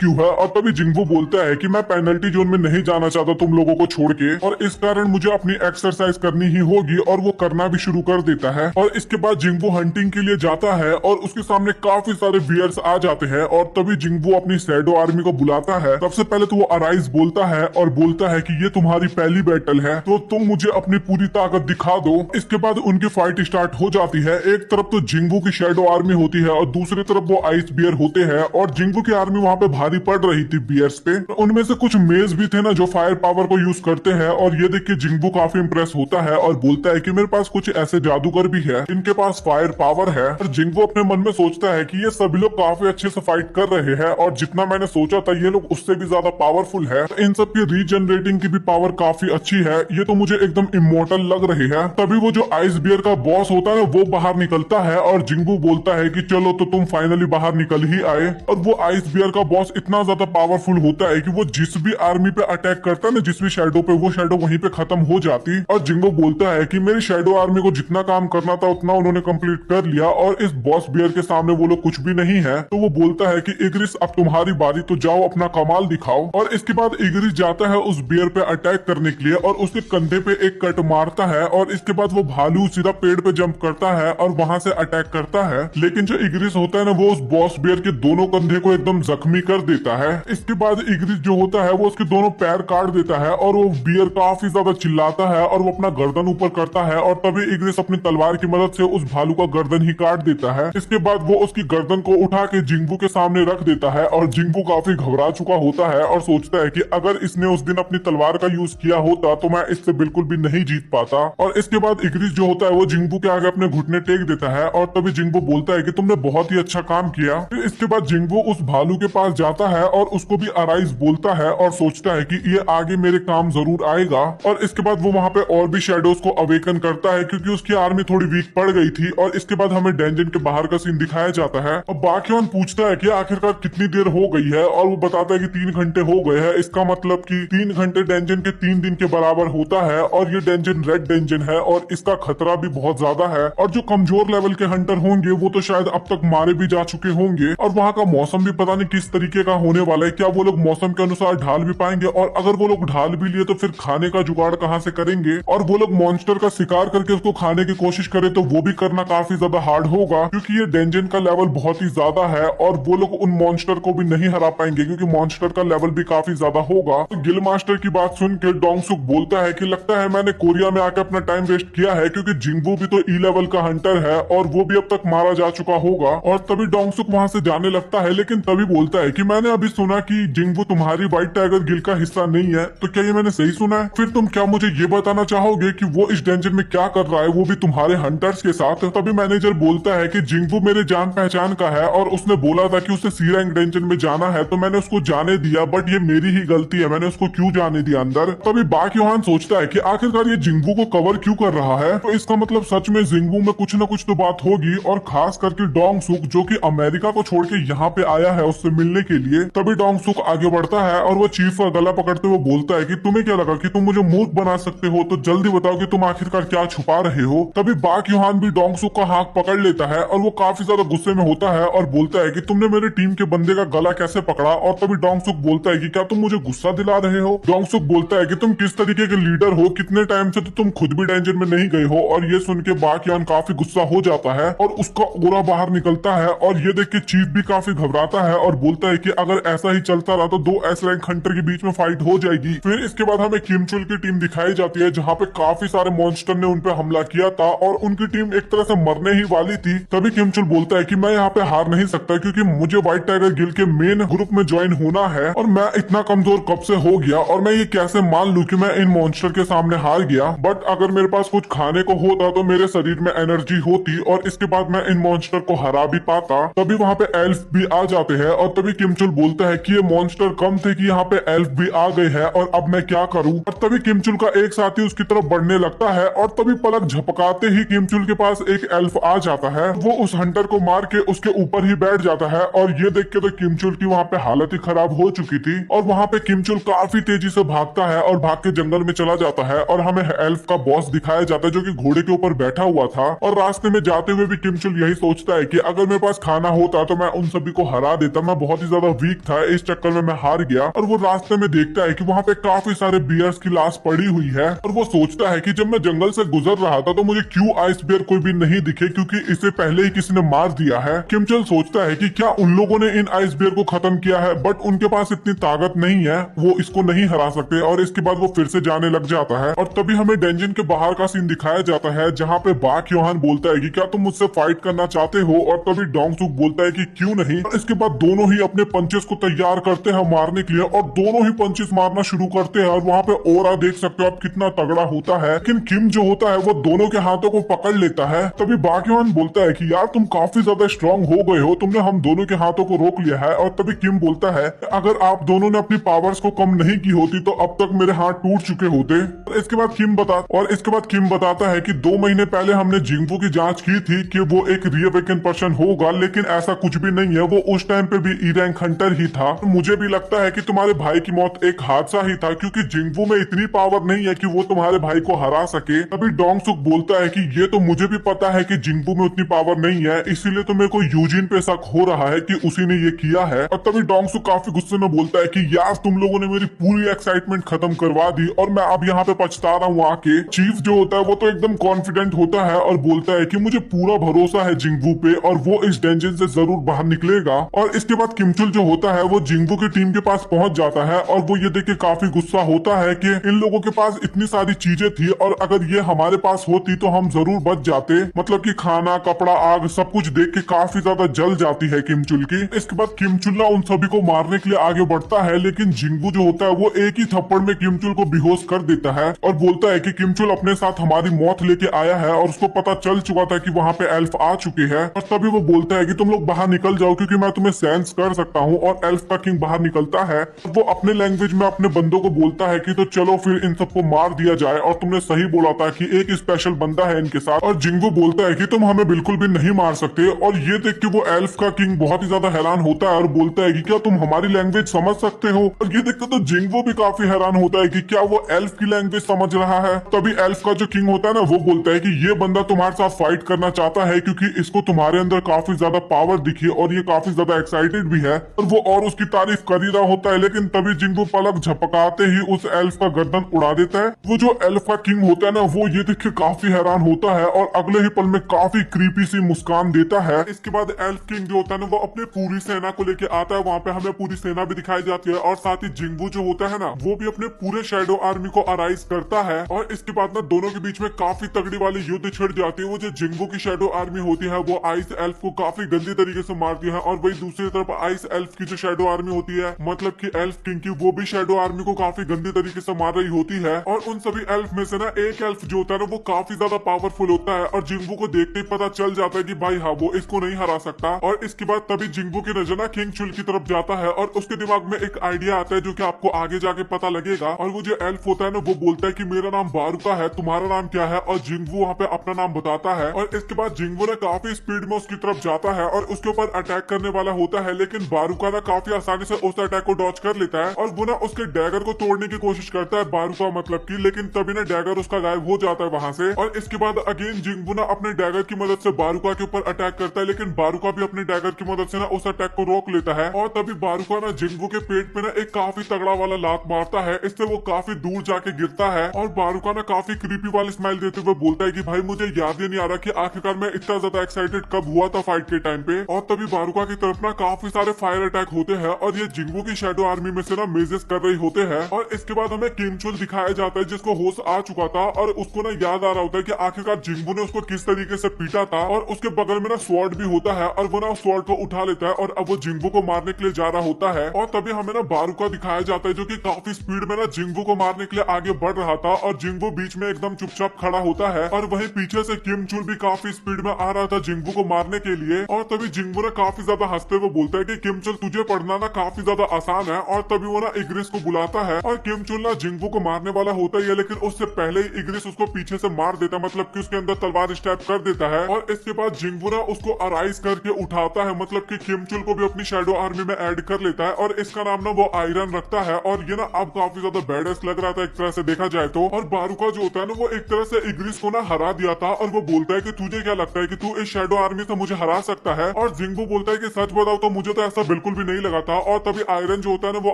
क्यों है, और तभी जिंगबो बोलता है कि मैं पेनल्टी जोन में नहीं जाना चाहता तुम लोगों को छोड़ के, और इस कारण मुझे अपनी एक्सरसाइज करनी ही होगी, और वो करना भी शुरू कर देता है। और इसके बाद जिंगबो हंटिंग के लिए जाता है और उसके सामने काफी सारे बियर्स आ जाते हैं, और तभी जिंगबो अपनी शैडो आर्मी को बुलाता है। सबसे पहले तो वो अराइज बोलता है और बोलता है कि ये तुम्हारी पहली बैटल है, तो तुम मुझे अपनी पूरी ताकत दिखा दो। इसके बाद उनकी फाइट स्टार्ट हो जाती है। एक तरफ तो जिंगबो की शैडो आर्मी होती है और दूसरी तरफ वो आइस बियर होते हैं, और जिंगबो की आर्मी वहां पे भारी पड़ रही थी बियर्स पे। उनमें से कुछ मेज भी थे ना जो फायर पावर को यूज करते हैं, और ये देख के जिंगबो काफी इंप्रेस होता है और बोलता है कि मेरे पास कुछ ऐसे जादूगर भी है इनके पास फायर पावर है। और जिंगबो अपने मन में सोचता है कि ये सभी लोग काफी अच्छे से फाइट कर रहे हैं, और जितना मैंने सोचा था ये लोग उससे भी ज्यादा पावरफुल है। इन सब की रीजनरेटिंग की भी पावर काफी अच्छी है, ये तो मुझे एकदम इमोर्टल लग रही है। तभी वो जो आइस बियर का बॉस होता है वो बाहर निकलता है, और जिंगबो बोलता है कि चलो तो तुम फाइनली बाहर निकल ही आए। और वो आइस बियर का बॉस इतना ज्यादा पावरफुल होता है कि वो जिस भी आर्मी पे अटैक करता है ना, जिस भी शैडो पे, वो शैडो वहीं पे खत्म हो जाती। और जिंगबो बोलता है कि मेरी शैडो आर्मी को जितना काम करना था उतना उन्होंने कंप्लीट कर लिया, और इस बॉस बियर के सामने वो लोग कुछ भी नहीं है। तो वो बोलता है कि इग्रिस अब तुम्हारी बारी, तो जाओ अपना कमाल दिखाओ। और इसके बाद इग्रिस जाता है उस बियर पे अटैक करने के लिए, और उसके कंधे पे एक कट मारता है, और इसके बाद वो भालू सीधा पेड़ पे जंप करता है और वहां से अटैक करता है। लेकिन जो इग्रिस होता है ना, वो उस बॉस बियर के दोनों कंधे को एकदम जख्मी कर देता है। इसके बाद इग्रिस जो होता है वो उसके दोनों पैर काट देता है, और वो बियर काफी ज्यादा चिल्लाता है और वो अपना गर्दन ऊपर करता है, और तभी इग्रिस अपनी तलवार की मदद से उस भालू का गर्दन ही काट देता है। इसके बाद वो उसकी गर्दन को उठा के जिंगबो के सामने रख देता है, और जिंगबो काफी घबरा चुका होता है और सोचता है कि अगर इसने उस दिन अपनी तलवार का यूज किया होता तो मैं इससे बिल्कुल भी नहीं जीत पाता। और इसके बाद इग्रिस जो होता है वो जिंगबो के आगे अपने घुटने टेक देता है, और तभी जिंगबो बोलता है कि तुमने बहुत ही अच्छा काम किया। फिर इसके बाद जिंगबो उस भालू के पास जाता है और उसको भी अराइज बोलता है, और सोचता है कि ये आगे मेरे काम जरूर आएगा। और इसके बाद वो वहां पे और भी शैडोज को अवेकन करता है, क्योंकि उसकी आर्मी थोड़ी वीक पड़ गई थी। और इसके बाद हमें डेंजन के बाहर का सीन दिखाया जाता है, और बाकियोन पूछता है कि आखिरकार कितनी देर हो गई है, और वो बताता है कि 3 घंटे हो गए हैं। इसका मतलब कि 3 घंटे डेंजन के 3 दिन के बराबर होता है, और ये डेंजन रेड डेंजन है और इसका खतरा भी बहुत ज्यादा है। और जो कमजोर लेवल के हंटर होंगे वो तो शायद अब तक मारे भी जा चुके होंगे, और वहाँ का मौसम भी पता नहीं किस तरीके का होने वाला है। क्या वो लोग मौसम के अनुसार ढाल भी पाएंगे, और अगर वो लोग ढाल भी लिए तो फिर खाने का जुगाड़ कहाँ से करेंगे। और वो लोग मॉन्स्टर का शिकार करके उसको खाने की कोशिश करे तो वो भी करना काफी ज्यादा हार्ड होगा, क्योंकि ये डेंजन का लेवल बहुत ही ज्यादा है, और वो लोग उन मॉन्स्टर को भी नहीं हरा पाएंगे क्योंकि मॉन्स्टर का लेवल भी काफी ज्यादा होगा। तो गिल मास्टर की बात सुन के डोंगसुक बोलता है कि लगता है मैंने कोरिया में आकर अपना टाइम वेस्ट किया है, क्योंकि जिंगबो भी तो ई लेवल का हंटर है और वो भी अब तक मारा जा चुका होगा। और तभी डोंगसुक वहां से जाने लगता है, लेकिन तभी बोलता है कि मैंने अभी सुना कि जिंगबो तुम्हारी व्हाइट टाइगर गिल का हिस्सा नहीं है, तो क्या ये मैंने सही सुना है? फिर तुम क्या मुझे ये बताना चाहोगे कि वो इस डेंजन में क्या कर रहा है, वो भी तुम्हारे हंटर्स के साथ? तभी मैनेजर बोलता है कि जिंगबो मेरे जान पहचान का है, और उसने बोला था कि उसे सी रैंक डेंजन में जाना है, तो मैंने उसको जाने दिया, बट ये मेरी ही गलती है, मैंने उसको क्यों जाने दिया अंदर। तभी बाकयोहान सोचता है कि आखिरकार ये जिंगबो को कवर क्यों कर रहा है, तो इसका मतलब सच में जिंगबो में कुछ न कुछ तो बात होगी। और खास करके डोंगसुक जो कि अमेरिका को छोड़ के यहाँ पे आया है उससे मिलने के लिए। तभी डोंगसुक आगे बढ़ता है और वो चीफ का गला पकड़ते हुए बोलता है कि तुम्हें क्या लगा कि तुम मुझे मूर्ख बना सकते हो, तो जल्दी बताओ कि तुम आखिरकार क्या छुपा रहे हो। तभी बाकयोहान भी डोंगसुक का हाथ पकड़ लेता है, और वो काफी ज्यादा गुस्से में होता है और बोलता है कि तुमने मेरे टीम के बंदे का गला कैसे पकड़ा। और तभी डोंगसुक बोलता है कि क्या तुम मुझे गुस्सा दिला रहे हो। डोंगसुक बोलता है कि तुम किस तरीके के लीडर हो, कितने टाइम से तो तुम खुद भी डेंजर में नहीं गए हो। और ये सुन के बाकयान काफी गुस्सा हो जाता है और उसका ओरा बाहर निकलता है, और ये देख के चीफ भी काफी घबराता है और बोलता है कि अगर ऐसा ही चलता रहा तो 2 एस रैंक हंटर के बीच में फाइट हो जाएगी। फिर इसके बाद हमें किमचुल की टीम दिखाई जाती है, जहाँ पे काफी सारे मॉन्स्टर ने उनपे हमला किया था और उनकी टीम एक तरह से मरने ही वाली थी। तभी किमचुल बोलता है कि मैं यहाँ पे हार नहीं सकता, क्योंकि मुझे व्हाइट टाइगर गिल के मेन ग्रुप में ज्वाइन होना है, और मैं इतना कमजोर कब से हो गया, और मैं ये कैसे मान लूं कि मैं इन मॉन्स्टर के सामने हार गया। बट अगर मेरे पास कुछ खाने को होता तो मेरे शरीर में एनर्जी होती, और इसके बाद मैं इन मॉन्स्टर को हरा भी पाता। तभी वहाँ पे एल्फ भी आ जाते हैं, और तभी किमचुल बोलता है कि ये मॉन्स्टर कम थे कि यहाँ पे एल्फ भी आ गए हैं, और अब मैं क्या करूं। और तभी किमचुल का एक साथी उसकी तरफ बढ़ने लगता है, और तभी पलक झपकाते ही किमचुल के पास एक एल्फ आ जाता है। वो उस हंटर को मार के उसके ऊपर ही बैठ जाता है, और ये देख के तो किमचुल की वहाँ पे हालत ही खराब हो चुकी थी। और वहाँ पे किमचुल काफी तेजी से भागता है और भाग के जंगल में चला जाता है, और हमें एल्फ का बॉस दिखाया जाता है जो कि घोड़े के ऊपर बैठा हुआ था। और रास्ते में जाते हुए भी भी किमचुल यही सोचता है कि अगर मेरे पास खाना होता तो मैं उन सभी को हरा देता, मैं बहुत ही ज्यादा वीक था, इस चक्कर में मैं हार गया। और वो रास्ते में देखता है कि वहाँ पे काफी सारे बियर्स की लाश पड़ी हुई है और वो सोचता है कि जब मैं जंगल से गुजर रहा था तो मुझे क्यों आइस बियर कोई भी नहीं दिखे, क्योंकि इसे पहले ही किसी ने मार दिया है। किमचुल सोचता है कि क्या उन लोगों ने इन आइस बियर को खत्म किया है, बट उनके पास इतनी ताकत नहीं है, वो इसको नहीं हरा सकते। और इसके बाद वो फिर से जाने लग जाता है और तभी हमें डेंजन के बाहर का सीन दिखाया जाता है जहाँ पे बाक योहान बोलता है कि क्या तुम मुझसे फाइट करना चाहते हो, और तभी डोंगसुक बोलता है कि क्यों नहीं। और इसके बाद दोनों ही अपने पंचेस को तैयार करते हैं मारने के लिए और दोनों ही पंचेस मारना शुरू करते हैं। और वहाँ पे ओरा देख सकते हो आप कितना तगड़ा होता है, लेकिन किम जो होता है वो दोनों के हाथों को पकड़ लेता है। तभी बाक योहान बोलता है कि यार तुम काफी ज्यादा स्ट्रांग हो गए हो, तुमने हम दोनों के हाथों को रोक लिया है। और तभी किम बोलता है अगर आप दोनों ने अपनी पावर्स को कम नहीं की होती तो अब तक मेरे हाथ टूट चुके होते। और इसके बाद किम बताता है कि 2 महीने पहले हमने जिंगवू की जांच की थी कि वो एक रीअवेकन पर्सन होगा, लेकिन ऐसा कुछ भी नहीं है, वो उस टाइम पे भी ई रैंक हंटर ही था। मुझे भी लगता है कि तुम्हारे भाई की मौत एक हादसा ही था, क्योंकि जिंगवू में इतनी पावर नहीं है कि वो तुम्हारे भाई को हरा सके। तभी डोंगसुक बोलता है कि ये तो मुझे भी पता है कि जिंगवू में उतनी पावर नहीं है, इसीलिए तो मेरे को यूजिन पे शक हो रहा है कि उसी ने ये किया है। और तभी डोंगसुक काफी गुस्से में बोलता है कि यार तुम लोगों ने मेरी पूरी एक्साइटमेंट खत्म करवा दी और मैं अब यहाँ पे पछता रहा हूँ आके। चीफ जो होता है वो तो एकदम कॉन्फिडेंट होता है और बोलता है कि मुझे पूरा भरोसा है जिंगवू पे और वो इस डेंजन से जरूर बाहर निकलेगा। और इसके बाद किमचुल जो होता है वो जिंगवू की टीम के पास पहुंच जाता है और वो ये देख के काफी गुस्सा होता है कि इन लोगों के पास इतनी सारी चीजें थी और अगर ये हमारे पास होती तो हम जरूर बच जाते। मतलब कि खाना, कपड़ा, आग सब कुछ देख के काफी ज्यादा जल जाती है किमचुल की। इसके बाद किमचुल ना उन सभी को मारने के लिए आगे बढ़ता है, लेकिन जिंगवू जो होता है वो एक ही थप्पड़ में किमचुल को बेहोश कर देता है और बोलता है कि किमचुल अपने साथ हमारी मौत लेके आया है और उसको पता चल चुका था कि वहाँ पे एल्फ आ चुके हैं। और तभी वो बोलता है कि तुम लोग बाहर निकल जाओ क्योंकि मैं तुम्हें सेंस कर सकता हूँ। और एल्फ का किंग बाहर निकलता है, वो अपने लैंग्वेज में अपने बंदों को बोलता है कि तो चलो फिर इन सबको मार दिया जाए, और तुमने सही बोला था कि एक स्पेशल बंदा है इनके साथ। और जिंगवू बोलता है कि तुम हमें बिल्कुल भी नहीं मार सकते। और ये देख के वो एल्फ का किंग बहुत ही ज्यादा हैरान होता है और बोलता है कि क्या तुम हमारी लैंग्वेज समझ सकते हो। और ये देखकर तो जिंगवू भी काफी हैरान होता है कि क्या वो एल्फ की लैंग्वेज समझ रहा है। तभी एल्फ का जो किंग होता है ना वो बोलता है कि ये बंदा तुम्हारे साथ फाइट करना चाहता है क्योंकि इसको तुम्हारे अंदर काफी ज्यादा पावर दिखी और ये काफी ज्यादा एक्साइटेड भी है। और वो और उसकी तारीफ कर ही रहा होता है, लेकिन तभी जिंगवू पलक झपकाते ही उस एल्फ का गर्दन उड़ा देता है। वो जो एल्फ का किंग होता है ना वो ये देख के काफी हैरान होता है और अगले ही पल में काफी क्रीपी सी मुस्कान देता है। इसके बाद एल्फ किंग जो होता है ना वो अपनी पूरी सेना को लेके आता है। वहाँ पे हमें पूरी सेना भी दिखाई जाती है और साथ ही जिंगवू जो होता है ना वो भी अपने पूरे शैडो आर्मी को अराइज करता है। और इसके बाद ना दोनों के बीच में काफी तगड़ी वाली युद्ध छिड़ जाती है। वो जो जिंगवू की शैडो आर्मी होती है वो आइस एल्फ को काफी गंदी तरीके से मारती है, और वही दूसरी तरफ आइस एल्फ की जो शैडो आर्मी होती है मतलब कि एल्फ किंग की, वो भी शैडो आर्मी को काफी गंदी तरीके से मार रही होती है। और उन सभी एल्फ में से ना एक एल्फ जो होता है ना वो काफी ज्यादा पावरफुल होता है और जिंगवू को देखते ही पता चल जाता है कि भाई हाँ वो इसको नहीं हरा सकता। और इसके बाद तभी जिंगवू की नजर ना किंग चुल की तरफ जाता है और उसके दिमाग में एक आइडिया आता है जो कि आपको आगे जाके पता लगेगा। और वो जो एल्फ होता है ना वो बोलता है कि मेरा नाम बारुका है, तुम्हारा नाम क्या है। और जिंगवू वहाँ पे अपना नाम बताता है और इसके बाद जिंगवू ने काफी स्पीड में उसकी तरफ जाता है और उसके ऊपर अटैक करने वाला होता है, लेकिन बारुका ना काफी आसानी से उस अटैक को डॉच कर लेता है और वो ना उसके डैगर को तोड़ने की कोशिश करता है बारुका मतलब की, लेकिन तभी ना डैगर उसका गायब हो जाता है वहाँ से। और इसके बाद अगेन जिंगवू ना अपने डैगर की मदद से बारुका के ऊपर अटैक करता है, लेकिन बारुका भी अपने डैगर की मदद से ना उस अटैक को रोक लेता है। और तभी बारुका ना जिंगवू के पेट पे ना एक काफी तगड़ा वाला लात मारता है, इससे वो काफी दूर जाके गिरता है। और बारुका ना काफी क्रीपी वाली स्माइल देते हुए बोलता है कि भाई मुझे याद ही नहीं आ रहा कि आखिरकार मैं इतना ज्यादा एक्साइटेड कब हुआ था फाइट के टाइम पे। और तभी बारुका की तरफ ना काफी सारे फायर अटैक होते हैं और ये जिंगवू की शैडो आर्मी में से ना मेजेस कर रही होते हैं। और इसके बाद हमें किमचुल दिखाया जाता है जिसको होश आ चुका था और उसको ना याद आ रहा होता है कि आखिरकार जिंगवू ने उसको किस तरीके से पीटा था। और उसके बगल में ना स्वॉर्ड भी होता है और वो ना स्वॉर्ड को उठा लेता है और अब वो जिंगवू को मारने के लिए जा रहा होता है। और तभी हमें ना बारुका दिखाया जाता है जो कि काफी स्पीड में ना जिंगवू को मारने के लिए आगे बढ़ रहा था और जिंगवू बीच में एकदम चुपचाप खड़ा होता है। और वहीं पीछे से किमचुल भी काफी स्पीड में आ रहा था जिंगवू को मारने के लिए। और तभी जिंगवू ने काफी ज्यादा हंसते हुए बोलता है कि किमचुल तुझे पढ़ना ना काफी ज्यादा आसान है। और तभी वो ना इग्रिस को बुलाता है और किमचुल ना जिंगवू को मारने वाला होता ही है, लेकिन उससे पहले ही इग्रिस उसको पीछे से मार देता है, मतलब कि उसके अंदर तलवार स्टैप कर देता है। और इसके बाद जिंगवू ना उसको अराइज करके उठाता है, मतलब कि किमचुल को भी अपनी शैडो आर्मी में ऐड कर लेता है और इसका नाम ना वो आयरन रखता है। और ये ना अब काफी ज्यादा बैडेस लग रहा था एक तरह से देखा जाए तो। और बारुका जो होता है ना वो एक तरह से इग्रिस को ना हरा दिया था और वो बोलता है कि तुझे क्या लगता है कि तू इस शैडो आर्मी से मुझे हरा सकता है। और जिंगबू बोलता है कि सच बताओ तो मुझे तो ऐसा बिल्कुल भी नहीं लगा था। और तभी आयरन जो होता है ना वो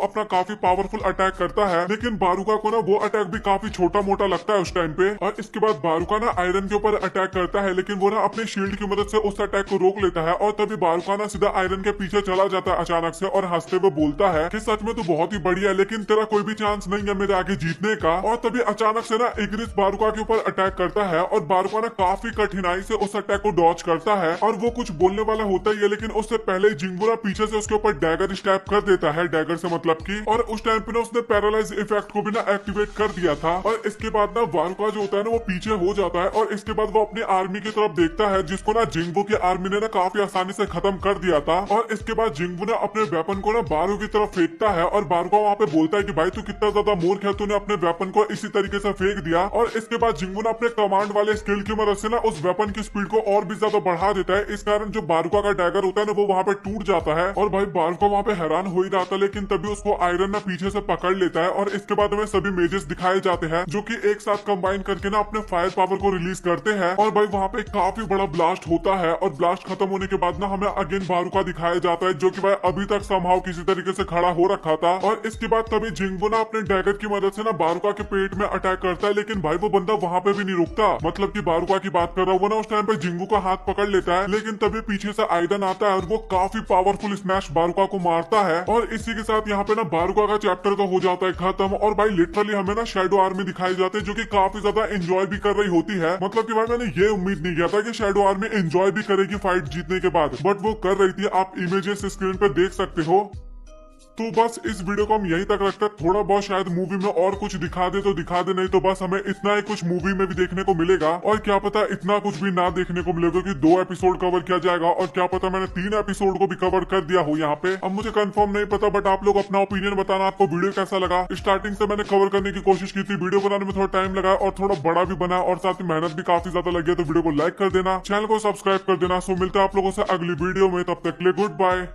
अपना काफी पावरफुल अटैक करता है, लेकिन बारूका को ना वो अटैक भी काफी छोटा मोटा लगता है उस टाइम पे। और इसके बाद बारूका ना आयरन के ऊपर अटैक करता है, लेकिन वो ना अपने शील्ड की मदद से उस अटैक को रोक लेता है। और तभी बारूका ना सीधा आयरन के पीछे चला जाता है अचानक से और हंसते हुए बोलता है कि सच में तो बहुत ही बढ़िया है, लेकिन तेरा कोई भी चांस नहीं है मेरे आगे जीतने का। और तभी अचानक से ना इग्निस बारूका के ऊपर अटैक करता है और बारूका ना काफी कठिनाई से उस अटैक को डॉज करता है। और वो कुछ बोलने वाला होता ही है, लेकिन उससे पहले जिंगबू ना पीछे से उसके ऊपर डैगर स्टैप कर देता है, डैगर से मतलब की। और उस टाइम पे ना उसने पैरालाइज इफेक्ट को भी ना एक्टिवेट कर दिया था। और इसके बाद ना बारूका जो होता है ना वो पीछे हो जाता है और इसके बाद वो अपनी आर्मी की तरफ देखता है, जिसको ना जिंगबू की आर्मी ने ना काफी आसानी से खत्म कर दिया था। और इसके बाद जिंगबू ना अपने वेपन को ना बारू की तरफ फेंकता है और बारूका वहाँ पे बोलता है कि भाई तू कितना ज्यादा मूर्ख है, तूने अपने वेपन को इसी तरीके से फेंक दिया। और इसके बाद जिंगबू ना अपने कमांड वाले स्किल की मदद से ना उस वेपन की स्पीड को और भी ज्यादा बढ़ा देता है। इस कारण जो बारूका का डैगर होता है ना वो वहाँ पे टूट जाता है। और भाई बारूका वहाँ पे हैरान हो ही रहा था, लेकिन तभी उसको आयरन ना पीछे से पकड़ लेता है। और इसके बाद हमें सभी मेजेस दिखाए जाते हैं जो कि एक साथ कंबाइन करके ना अपने फायर पावर को रिलीज करते हैं। और भाई वहाँ पे काफी बड़ा ब्लास्ट होता है और ब्लास्ट खत्म होने के बाद ना हमें अगेन बारूका दिखाया जाता है, जो कि भाई अभी तक समहाउ किसी तरीके से खड़ा हो रखा था। और इसके बाद तभी जिंगबू ना अपने डैगर की मदद से ना बारूका के पेट में अटैक करता है, लेकिन भाई वो बंदा वहाँ पे भी नहीं रुकता। मतलब कि बारूका की बात कर रहा हूँ ना, उस टाइम पे जिंगबू का हाथ पकड़ लेता है, लेकिन तभी पीछे से आइडन आता है और वो काफी पावरफुल स्मैश बारूका को मारता है। और इसी के साथ यहाँ पे ना बारूका का चैप्टर तो हो जाता है खत्म। और भाई लिटरली हमें ना शैडो आर्मी दिखाई जाते हैं जो कि काफी ज्यादा एंजॉय भी कर रही होती है। मतलब कि भाई मैंने ये उम्मीद नहीं किया था कि शैडो आर्मी एंजॉय भी करेगी फाइट जीतने के बाद, बट वो कर रही थी। आप इमेजेस स्क्रीन पे देख सकते हो। तो बस इस वीडियो को हम यहीं तक रखते हैं। थोड़ा बहुत शायद मूवी में और कुछ दिखा दे तो दिखा दे, नहीं तो बस हमें इतना ही कुछ मूवी में भी देखने को मिलेगा। और क्या पता इतना कुछ भी ना देखने को मिलेगा कि 2 एपिसोड कवर किया जाएगा, और क्या पता मैंने 3 एपिसोड को भी कवर कर दिया हो यहाँ पे। अब मुझे कंफर्म नहीं पता, बट आप लोग अपना ओपिनियन बताना, आपको वीडियो कैसा लगा। स्टार्टिंग से मैंने कवर करने की कोशिश की थी, वीडियो बनाने में थोड़ा टाइम लगा और थोड़ा बड़ा भी बना, और साथ ही मेहनत भी काफी ज्यादा लगी है। तो वीडियो को लाइक कर देना, चैनल को सब्सक्राइब कर देना। सो मिलते हैं आप लोगों से अगली वीडियो में, तब तक के लिए गुड बाय।